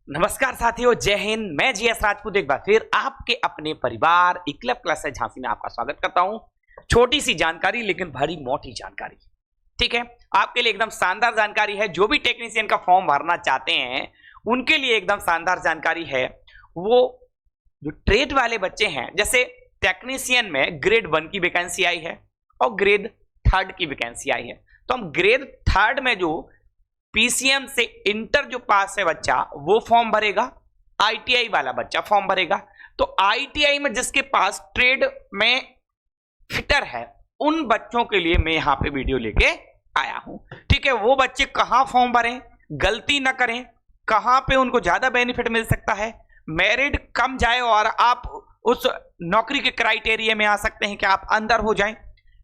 नमस्कार साथियों, जय हिंद। मैं जीएस राजपूत एक बार फिर आपके अपने परिवार इक्लव क्लासेस झांसी में आपका स्वागत करता हूं। छोटी सी जानकारी लेकिन बड़ी मोटी जानकारी, ठीक है, आपके लिए एकदम शानदार जानकारी है। जो भी टेक्नीशियन का फॉर्म भरना चाहते हैं उनके लिए एकदम शानदार जानकारी है। वो जो ट्रेड वाले बच्चे हैं, जैसे टेक्नीशियन में ग्रेड 1 की वैकेंसी आई है और ग्रेड 3 की वैकेंसी आई है। तो हम ग्रेड 3 में जो पीसीएम से इंटर जो पास है बच्चा वो फॉर्म भरेगा, आईटीआई वाला बच्चा फॉर्म भरेगा। तो आईटीआई में जिसके पास ट्रेड में फिटर है उन बच्चों के लिए मैं यहां पे वीडियो लेके आया हूं, ठीक है। वो बच्चे कहां फॉर्म भरें, गलती ना करें, कहां पे उनको ज्यादा बेनिफिट मिल सकता है, मेरिट कम जाए और आप उस नौकरी के क्राइटेरिया में आ सकते हैं कि आप अंदर हो जाएं,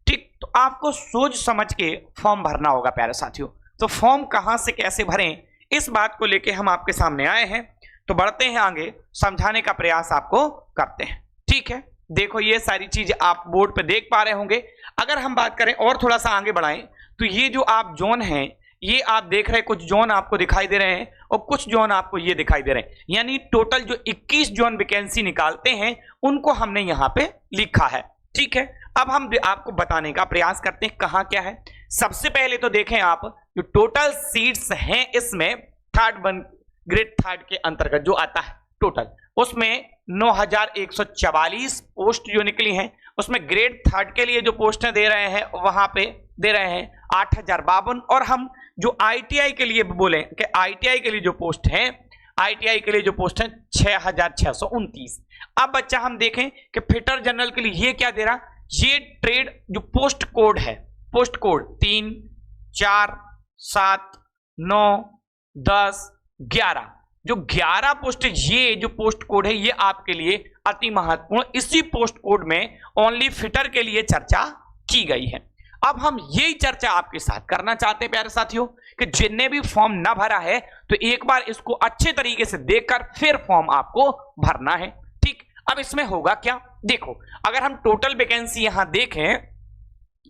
ठीक। तो आपको सोच समझ के फॉर्म भरना होगा प्यारे साथियों। तो फॉर्म कहां से कैसे भरें, इस बात को लेके हम आपके सामने आए हैं। तो बढ़ते हैं आगे, समझाने का प्रयास आपको करते हैं, ठीक है। देखो ये सारी चीज आप बोर्ड पे देख पा रहे होंगे। अगर हम बात करें और थोड़ा सा आगे बढ़ाएं तो ये जो आप जोन हैं ये आप देख रहे हैं, कुछ जोन आपको दिखाई दे रहे हैं और कुछ जोन आपको ये दिखाई दे रहे हैं। यानी टोटल जो 21 जोन वैकेंसी निकालते हैं उनको हमने यहां पे लिखा है, ठीक है। अब हम आपको बताने का प्रयास करते हैं कहां क्या है। सबसे पहले तो देखें आप, जो टोटल सीट्स हैं इसमें ग्रेड 3 के अंतर्गत जो आता है टोटल, उसमें 9144 पोस्ट जो निकली हैं। उसमें ग्रेड 3 के लिए जो पोस्टें दे रहे हैं वहां पे दे रहे हैं 8052। और हम जो आईटीआई के लिए बोले कि आईटीआई के लिए जो पोस्ट है, आईटीआई के लिए जो पोस्ट है 6629। अब बच्चा हम देखें कि फिटर जनरल के लिए ये क्या दे रहा, ये ट्रेड जो पोस्ट कोड है, पोस्ट कोड 3, 4, 7, 9, 10, 11, जो 11 पोस्ट, ये जो पोस्ट कोड है ये आपके लिए अति महत्वपूर्ण। इसी पोस्ट कोड में ओनली फिटर के लिए चर्चा की गई है। अब हम यही चर्चा आपके साथ करना चाहते हैं प्यारे साथियों कि जिनने भी फॉर्म ना भरा है तो एक बार इसको अच्छे तरीके से देखकर फिर फॉर्म आपको भरना है, ठीक। अब इसमें होगा क्या, देखो अगर हम टोटल वैकेंसी यहां देखें,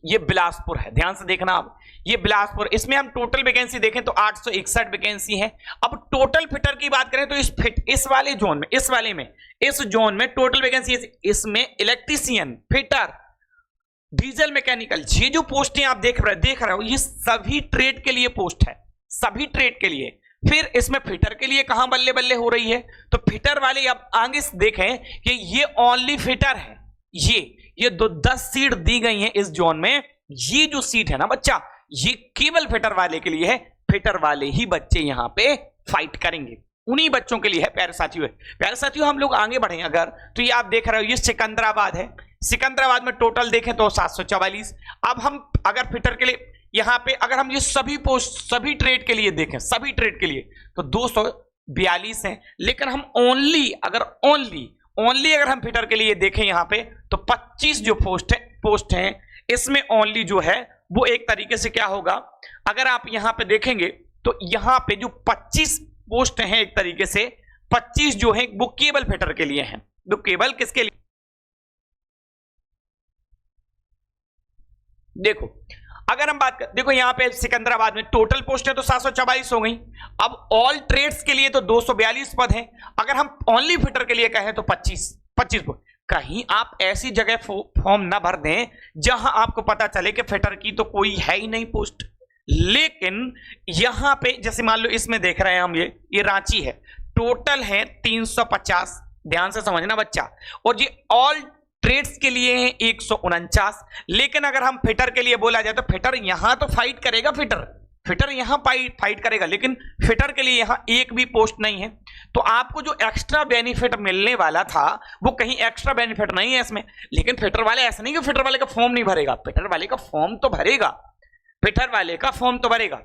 ये बिलासपुर है, ध्यान से देखना। अब ये बिलासपुर, इसमें हम टोटल वैकेंसी देखें तो 861 वैकेंसी है। अब टोटल फिटर की बात करें तो इस वाले जोन में, इस जोन में टोटल वैकेंसी, इसमें इलेक्ट्रीशियन, फिटर, डीजल मैकेनिकल, ये जो पोस्टें आप देख रहे हो ये सभी ट्रेड के लिए पोस्ट है, सभी ट्रेड के लिए। फिर इसमें फिटर के लिए कहां बल्ले बल्ले हो रही है, तो फिटर वाले अब आगे देखें कि ये ओनली फिटर है। ये 10 सीट दी गई हैं इस जोन में। ये जो सीट है ना बच्चा, ये केवल फिटर वाले के लिए है। फिटर वाले ही बच्चे यहां पे फाइट करेंगे, उन्हीं बच्चों के लिए है प्यारे साथियों। प्यारे साथियों हम लोग आगे बढ़े अगर, तो ये आप देख रहे हो ये सिकंदराबाद है। सिकंदराबाद में टोटल देखें तो 744। अब हम अगर फिटर के लिए यहां पे अगर हम ये सभी पोस्ट सभी ट्रेड के लिए देखें, सभी ट्रेड के लिए तो 242 हैं। लेकिन हम ओनली अगर हम फिटर के लिए देखें यहां पे तो 25 जो पोस्ट हैं इसमें ओनली जो है वो एक तरीके से क्या होगा, अगर आप यहां पे देखेंगे तो यहां पे जो 25 पोस्ट हैं एक तरीके से 25 जो है वो केवल फिटर के लिए हैं। तो केवल किसके लिए, देखो अगर हम बात कर, देखो यहां पे सिकंदराबाद में टोटल पोस्ट है तो 744 हो गई। अब ऑल ट्रेड्स के लिए तो 242 पद हैं। अगर हम ओनली फिटर के लिए कहें तो 25 पद। कहीं आप ऐसी जगह फॉर्म ना भर दें जहां आपको पता चले कि फिटर की तो कोई है ही नहीं पोस्ट। लेकिन यहां पे जैसे मान लो इसमें देख रहे हैं हम, ये रांची है, टोटल है 350, ध्यान से समझना बच्चा। और ये ऑल ट्रेड्स के लिए है 149। लेकिन अगर हम फिटर के लिए बोला जाए तो फिटर यहां तो फाइट करेगा, फिटर यहां फाइट करेगा, लेकिन फिटर के लिए यहां एक भी पोस्ट नहीं है। तो आपको जो एक्स्ट्रा बेनिफिट मिलने वाला था वो कहीं एक्स्ट्रा बेनिफिट नहीं है इसमें। लेकिन फिटर वाले ऐसा नहीं कि फिटर वाले का फॉर्म नहीं भरेगा, फिटर वाले का फॉर्म तो भरेगा, फिटर वाले का फॉर्म तो भरेगा,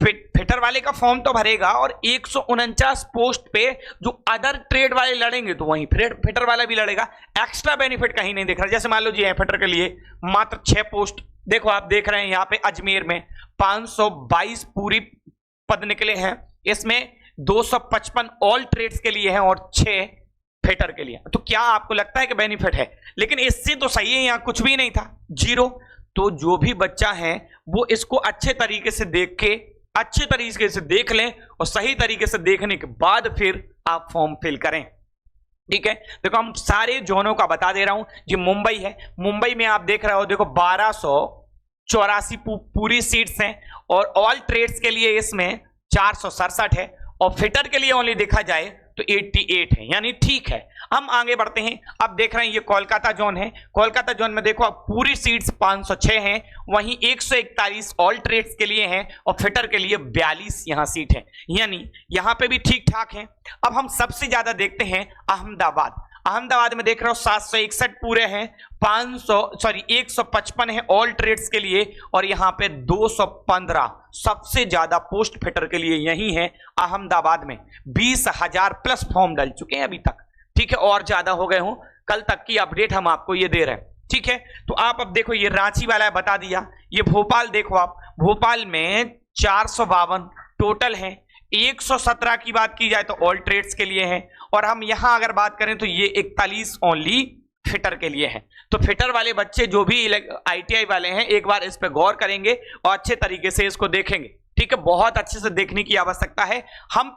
फिटर वाले का फॉर्म तो भरेगा। और 149 पोस्ट पे जो अदर ट्रेड वाले लड़ेंगे तो वहीं फिटर वाला भी लड़ेगा। एक्स्ट्रा बेनिफिट कहीं नहीं दिख रहा। जैसे मान लो जी है फिटर के लिए मात्र 6 पोस्ट, देखो आप देख रहे हैं यहां पे अजमेर में 522 पूरी पद निकले हैं। इसमें 255 ऑल ट्रेड्स के लिए हैं और 6 फिटर के लिए। तो क्या आपको लगता है कि बेनिफिट है? लेकिन इससे तो सही है, यहां कुछ भी नहीं था, 0। तो जो भी बच्चा है वो इसको अच्छे तरीके से देख के अच्छे तरीके से देख लें और सही तरीके से देखने के बाद फिर आप फॉर्म फिल करें। ठीक है, देखो हम सारे जोनों का बता दे रहा हूं। जी मुंबई है, मुंबई में आप देख रहे हो, देखो 1284 पूरी सीट्स हैं और ऑल ट्रेड्स के लिए इसमें 467 है और फिटर के लिए ओनली देखा जाए तो 88 है, यानी ठीक है। हम आगे बढ़ते हैं। अब देख रहे हैं ये कोलकाता जोन है। कोलकाता जोन में देखो अब पूरी सीट्स 506 हैं, वहीं 141 ऑल ट्रेड्स के लिए हैं और फिटर के लिए 42 यहां सीट है, यानी यहां पे भी ठीक ठाक है। अब हम सबसे ज्यादा देखते हैं अहमदाबाद। अहमदाबाद में देख रहे हो 761 पूरे हैं, 155 है ऑल ट्रेड्स के लिए और यहां पे 215 सबसे ज्यादा पोस्ट फिटर के लिए यही है अहमदाबाद में। 20,000 प्लस फॉर्म डल चुके हैं अभी तक। ठीक है, और ज्यादा हो गए हो, कल तक की अपडेट हम आपको ये दे रहे हैं। ठीक है, तो आप अब देखो ये रांची वाला बता दिया। ये भोपाल देखो आप, भोपाल में 452 टोटल है, 117 की बात की जाए तो ऑल ट्रेड्स के लिए है और हम यहां अगर बात करें तो ये 41 ओनली फिटर के लिए है। तो फिटर वाले बच्चे जो भी आईटीआई वाले हैं एक बार इस पे गौर करेंगे और अच्छे तरीके से इसको देखेंगे। ठीक है, बहुत अच्छे से देखने की आवश्यकता है। हम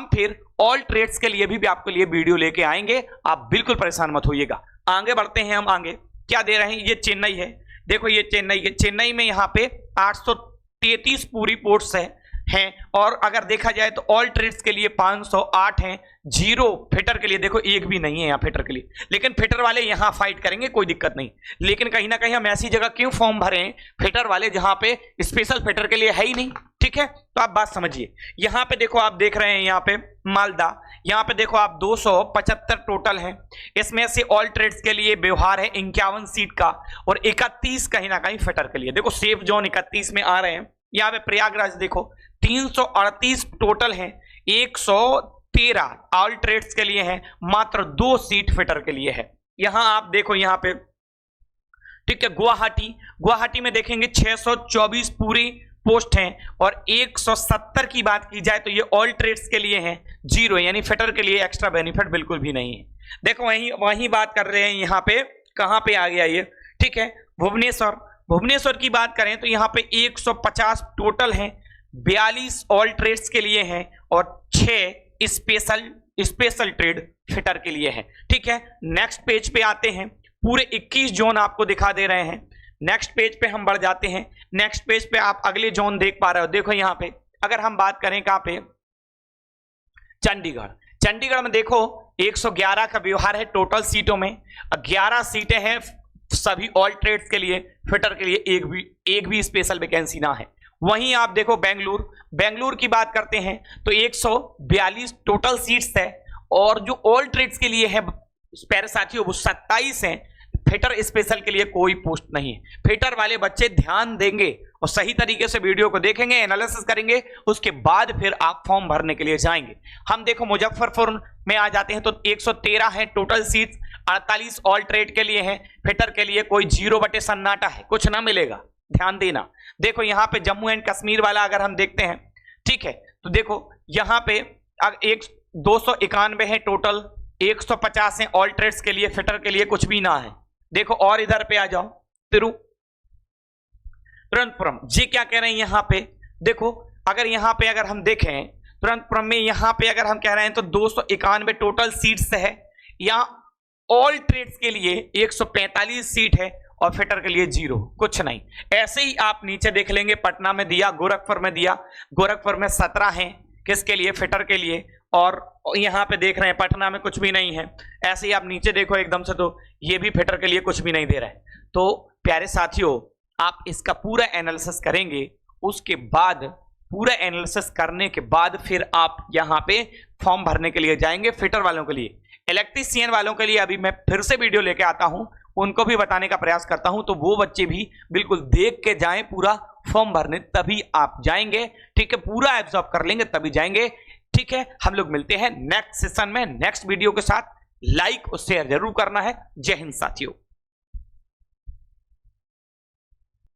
फिर ऑल ट्रेड्स के लिए भी आपके लिए वीडियो लेके आएंगे, आप बिल्कुल परेशान मत होइएगा। आगे बढ़ते हैं हम। आगे क्या दे रहे हैं, ये चेन्नई है। देखो ये चेन्नई में यहाँ पे 833 पूरी पोस्ट्स हैं और अगर देखा जाए तो ऑल ट्रेड्स के लिए 508 हैं, 0 फिटर के लिए देखो एक भी नहीं है यहाँ फिटर के लिए। लेकिन फिटर वाले यहाँ फाइट करेंगे, कोई दिक्कत नहीं। लेकिन कहीं ना कहीं हम ऐसी जगह क्यों फॉर्म भरें फिटर वाले जहां पे स्पेशल फिटर के लिए है ही नहीं। ठीक है, तो आप बात समझिए। यहाँ पे देखो आप देख रहे हैं यहाँ पे मालदा, यहाँ पे देखो आप 275 टोटल हैं, इसमें से ऑल ट्रेड्स के लिए व्यवहार है 51 सीट का और 31 कहीं ना कहीं फिटर के लिए। देखो सेफ जोन 31 में आ रहे हैं। यहाँ पे प्रयागराज देखो 338 टोटल हैं, 113 ऑल ट्रेड्स के लिए हैं, मात्र 2 सीट फिटर के लिए है। यहां आप देखो यहाँ पे ठीक है, गुवाहाटी में देखेंगे 624 पूरी पोस्ट हैं और 170 की बात की जाए तो ये ऑल ट्रेड्स के लिए हैं, 0 यानी फिटर के लिए एक्स्ट्रा बेनिफिट बिल्कुल भी नहीं है। देखो वहीं बात कर रहे हैं यहाँ पे, कहां पे आ गया ये। ठीक है, भुवनेश्वर की बात करें तो यहाँ पे 150 टोटल हैं, 42 ऑल ट्रेड्स के लिए हैं और 6 स्पेशल ट्रेड फिटर के लिए हैं। ठीक है, नेक्स्ट पेज पे आते हैं। पूरे 21 जोन आपको दिखा दे रहे हैं। नेक्स्ट पेज पे हम बढ़ जाते हैं। नेक्स्ट पेज पे आप अगले जोन देख पा रहे हो। देखो यहाँ पे अगर हम बात करें कहां पे, चंडीगढ़ में देखो 111 का व्यवहार है टोटल सीटों में, 11 सीटें हैं सभी ऑल ट्रेड्स के लिए, फिटर के लिए एक भी स्पेशल वैकेंसी ना है। वहीं आप देखो बेंगलुरु की बात करते हैं तो 142 टोटल सीट्स है और जो ऑल ट्रेड्स के लिए है प्यारे साथियों वो 27 हैं, फिटर स्पेशल के लिए कोई पोस्ट नहीं है। फिटर वाले बच्चे ध्यान देंगे और सही तरीके से वीडियो को देखेंगे, एनालिसिस करेंगे, उसके बाद फिर आप फॉर्म भरने के लिए जाएंगे। हम देखो मुजफ्फरपुर में आ जाते हैं तो 113 है टोटल सीट्स, 48 ऑल ट्रेड के लिए हैं, फिटर के लिए कोई 0/सन्नाटा है, कुछ ना मिलेगा, ध्यान देना। देखो यहाँ पे जम्मू एंड कश्मीर वाला अगर हम देखते हैं, ठीक है, तो देखो यहाँ पे 291 है टोटल, 150 है ऑल ट्रेड्स के लिए, फिटर के लिए कुछ भी ना है। देखो और इधर पे आ जाओ, तिरुवनंतपुरम जी क्या कह रहे हैं यहाँ पे। देखो अगर हम देखें तिरुवनंतपुरम में यहाँ पे अगर हम कह रहे हैं तो 291 टोटल सीट्स है, यहाँ ऑल ट्रेड्स के लिए 145 सीट है और फिटर के लिए 0, कुछ नहीं। ऐसे ही आप नीचे देख लेंगे, पटना में दिया, गोरखपुर में दिया, गोरखपुर में 17 हैं किसके लिए, फिटर के लिए, और यहाँ पे देख रहे हैं पटना में कुछ भी नहीं है। ऐसे ही आप नीचे देखो एकदम से तो ये भी फिटर के लिए कुछ भी नहीं दे रहा है। तो प्यारे साथियों आप इसका पूरा एनालिसिस करेंगे, उसके बाद पूरा एनालिसिस करने के बाद फिर आप यहाँ पे फॉर्म भरने के लिए जाएंगे। फिटर वालों के लिए, इलेक्ट्रीशियन वालों के लिए अभी मैं फिर से वीडियो लेके आता हूँ, उनको भी बताने का प्रयास करता हूं, तो वो बच्चे भी बिल्कुल देख के जाएं पूरा फॉर्म भरने, तभी आप जाएंगे। ठीक है, पूरा एब्जॉर्ब कर लेंगे तभी जाएंगे। ठीक है, हम लोग मिलते हैं नेक्स्ट सेशन में नेक्स्ट वीडियो के साथ। लाइक और शेयर जरूर करना है। जय हिंद साथियों।